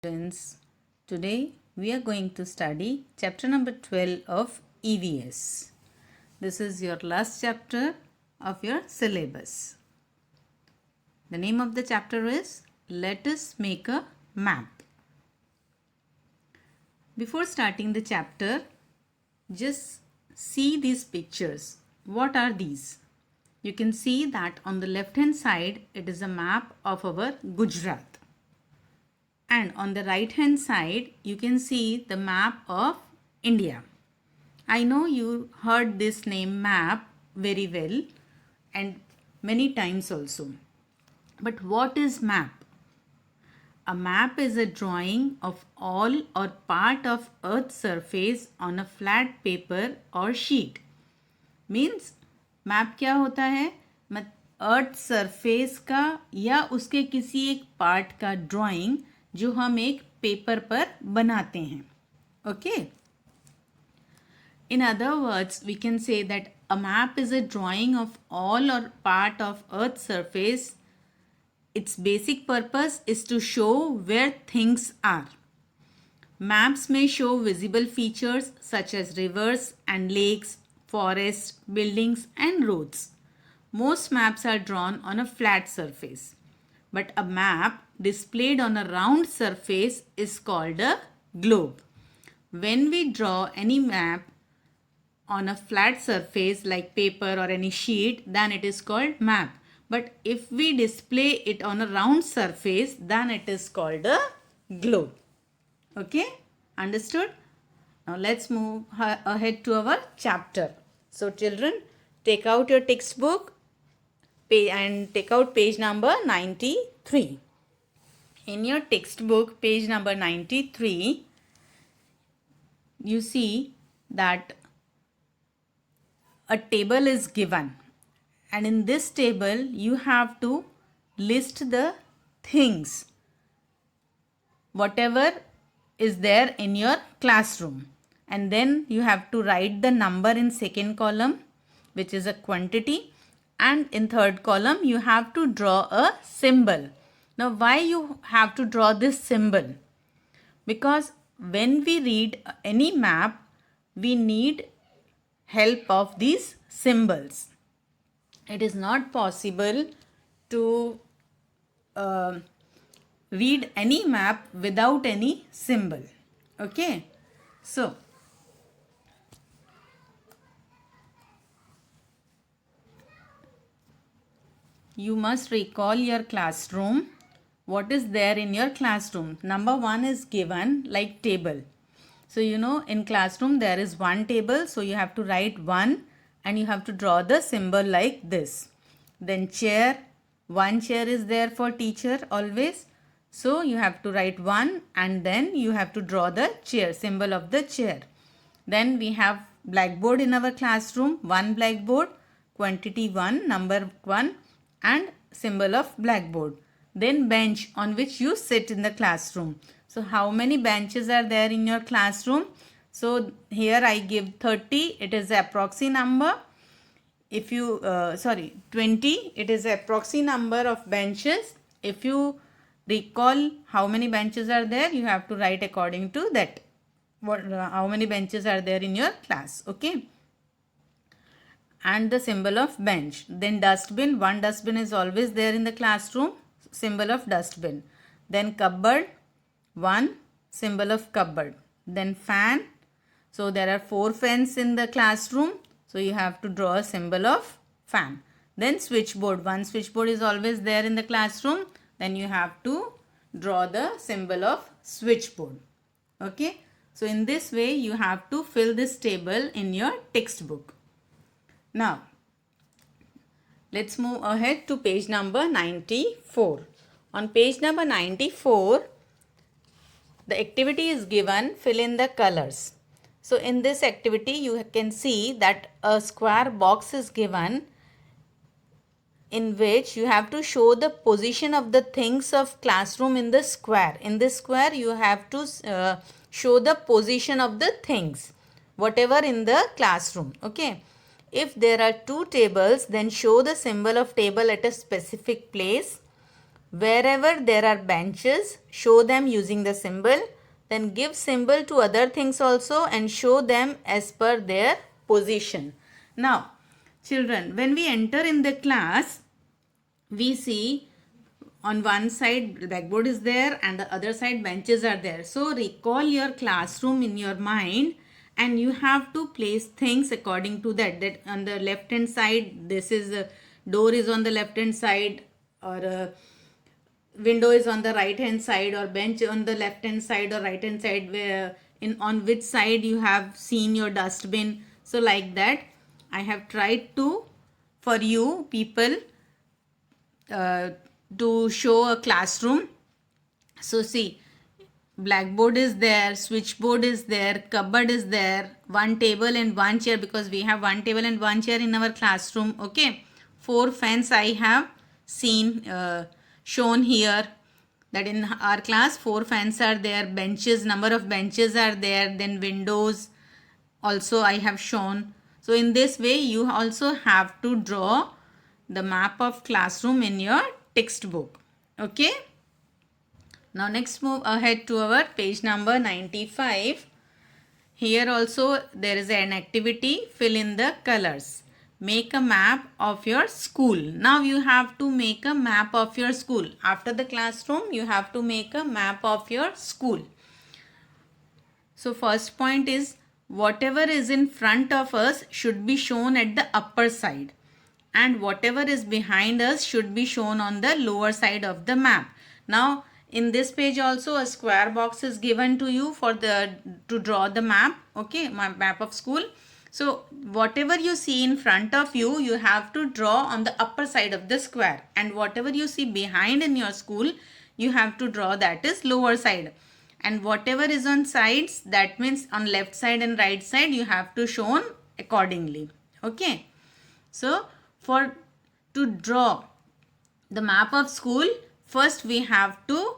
Students, today we are going to study chapter number 12 of EVS. This is your last chapter of your syllabus. The name of the chapter is Let Us Make a Map. Before starting the chapter, just see these pictures. What are these? You can see that on the left hand side it is a map of our Gujarat. And on the right hand side you can see the map of India. I know you heard this name map very well and many times also. But what is map? A map is a drawing of all or part of earth's surface on a flat paper or sheet. Means map क्या होता है? Earth surface का या उसके किसी एक part का drawing जो हम एक पेपर पर बनाते हैं. Okay. In other words, we can say that a map is a drawing of all or part of Earth's surface. Its basic purpose is to show where things are. Maps may show visible features such as rivers and lakes, forests, buildings, and roads. Most maps are drawn on a flat surface. But a map displayed on a round surface is called a globe. When we draw any map on a flat surface like paper or any sheet, then it is called map. But if we display it on a round surface, then it is called a globe. Okay? Understood? Now let's move ahead to our chapter. So children, take out your textbook and take out page number 93. In your textbook, page number 93, you see that a table is given. And in this table, you have to list the things, whatever is there in your classroom. And then you have to write the number in second column, which is a quantity. And in third column, you have to draw a symbol. Now, why you have to draw this symbol? Because when we read any map, we need help of these symbols. It is not possible to read any map without any symbol. Okay. So, you must recall your classroom. What is there in your classroom? Number 1 is given like table. So you know in classroom there is one table. So you have to write 1 and you have to draw the symbol like this. Then chair. One chair is there for teacher always. So you have to write 1 and then you have to draw the chair, symbol of the chair. Then we have blackboard in our classroom. One blackboard, quantity 1, number 1 and symbol of blackboard. Then bench on which you sit in the classroom. So how many benches are there in your classroom? So here I give 30. It is a proxy number. If you 20. It is a proxy number of benches. If you recall how many benches are there, you have to write according to that. How many benches are there in your class? Okay. And the symbol of bench. Then dustbin. One dustbin is always there in the classroom. Symbol of dustbin. Then cupboard. One, symbol of cupboard. Then fan. So there are 4 fans in the classroom. So you have to draw a symbol of fan. Then switchboard. One switchboard is always there in the classroom. Then you have to draw the symbol of switchboard. Okay. So in this way you have to fill this table in your textbook. Now, let's move ahead to page number 94. On page number 94, the activity is given, fill in the colors. So in this activity, you can see that a square box is given in which you have to show the position of the things of classroom in the square. In this square, you have to show the position of the things, whatever in the classroom. Okay. If there are 2 tables, then show the symbol of table at a specific place. Wherever there are benches, show them using the symbol. Then give symbol to other things also and show them as per their position. Now, children, when we enter in the class, we see on one side blackboard is there and the other side benches are there. So recall your classroom in your mind and you have to place things according to that. That on the left hand side, this is a door is on the left hand side, or a window is on the right hand side, or bench on the left hand side or right hand side, where in on which side you have seen your dustbin. So like that I have tried to for you people uh, to show a classroom. So see, blackboard is there, switchboard is there, cupboard is there, one table and one chair, because we have one table and one chair in our classroom. Okay, 4 fans I have seen shown here, that in our class 4 fans are there, benches, number of benches are there, then windows also I have shown. So in this way you also have to draw the map of classroom in your textbook. Okay. Now next move ahead to our page number 95. Here also there is an activity, fill in the colors. Make a map of your school. Now you have to make a map of your school. After the classroom you have to make a map of your school. So first point is, whatever is in front of us should be shown at the upper side, and whatever is behind us should be shown on the lower side of the map. Now in this page also a square box is given to you for the to draw the map. Okay, map of school. So whatever you see in front of you, you have to draw on the upper side of the square, and whatever you see behind in your school, you have to draw that is lower side. And whatever is on sides, that means on left side and right side, you have to shown accordingly. Okay, so for to draw the map of school, first we have to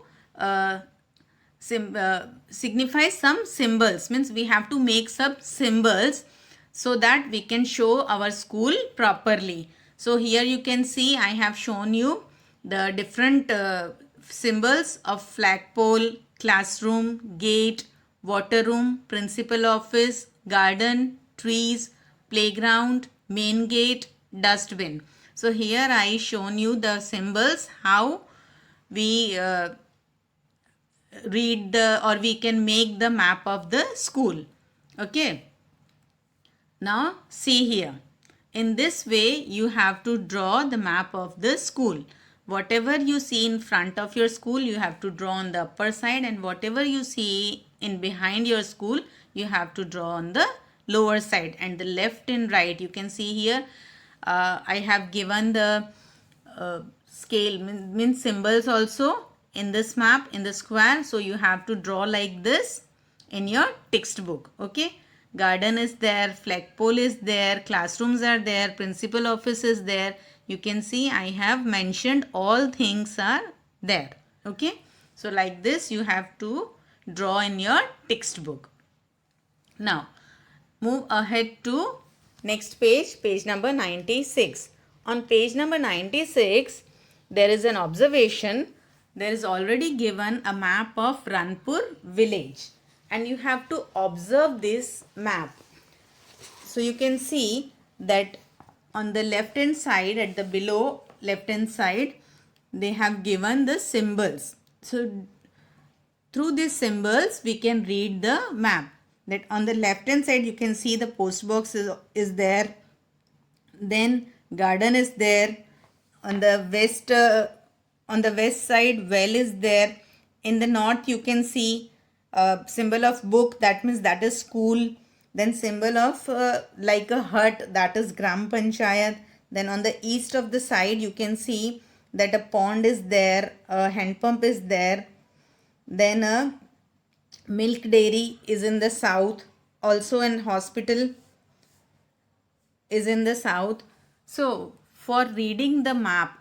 signify some symbols, means we have to make some symbols so that we can show our school properly. So here you can see I have shown you the different symbols of flagpole, classroom, gate, water room, principal office, garden, trees, playground, main gate, dustbin. So here I shown you the symbols, how we read the, or we can make the map of the school. Okay. Now see here. In this way you have to draw the map of the school. Whatever you see in front of your school, you have to draw on the upper side, and whatever you see in behind your school, you have to draw on the lower side. And the left and right, you can see here I have given the scale, means symbols also in this map in the square. So you have to draw like this in your textbook. Okay, garden is there, flagpole is there, classrooms are there, principal office is there. You can see I have mentioned all things are there. Okay, so like this you have to draw in your textbook. Now move ahead to next page, page number 96. On page number 96 there is an observation. There is already given a map of Ranpur village, and you have to observe this map. So you can see that on the left hand side, at the below left hand side, they have given the symbols. So through these symbols we can read the map. That on the left hand side you can see the post box is there, then garden is there, on the west side well is there, in the north you can see symbol of book, that means that is school, then symbol of like a hut, that is gram panchayat. Then on the east of the side you can see that a pond is there, a hand pump is there, then a milk dairy is in the south, also an hospital is in the south. So for reading the map,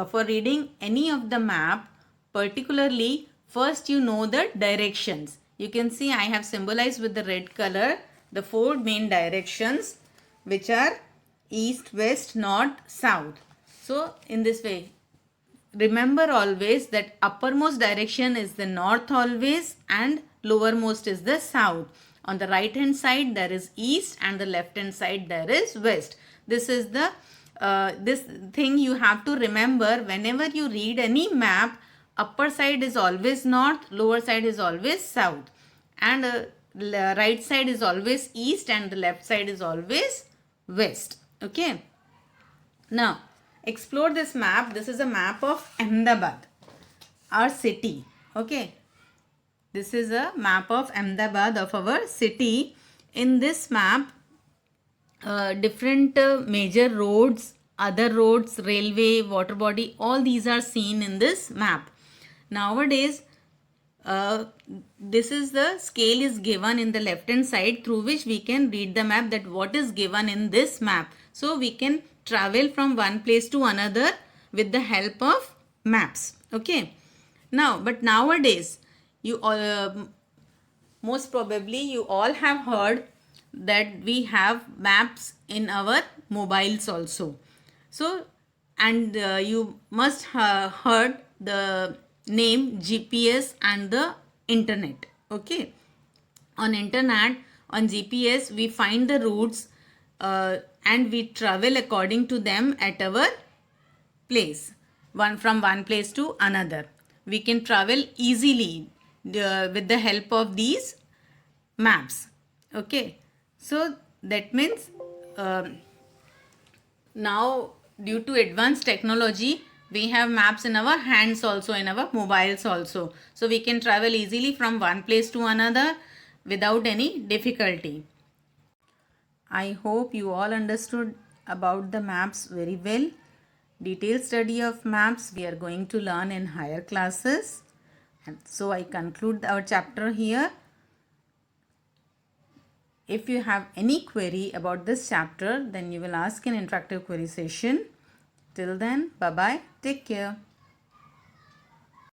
for reading any of the map, particularly first you know the directions. You can see I have symbolized with the red color the 4 main directions, which are east, west, north, south. So in this way, remember always that uppermost direction is the north always and lowermost is the south. On the right hand side there is east and the left hand side there is west. This is the this thing you have to remember whenever you read any map. Upper side is always north, lower side is always south, and right side is always east and the left side is always west. Okay. Now explore this map. This is a map of Ahmedabad, our city. Okay. This is a map of Ahmedabad, of our city. In this map, different major roads, other roads, railway, water body, all these are seen in this map. Nowadays, this is the scale is given in the left hand side through which we can read the map, that what is given in this map. So we can travel from one place to another with the help of maps. Okay. Now, but nowadays, you most probably you all have heard that we have maps in our mobiles also. So, and you must have heard the name GPS and the internet. Okay. On internet, on GPS, we find the routes and we travel according to them at our place, from one place to another. We can travel easily with the help of these maps. Okay. So that means now due to advanced technology, we have maps in our hands also, in our mobiles also. So we can travel easily from one place to another without any difficulty. I hope you all understood about the maps very well. Detailed study of maps we are going to learn in higher classes. And so I conclude our chapter here. If you have any query about this chapter, then you will ask in interactive query session. Till then, bye-bye. Take care.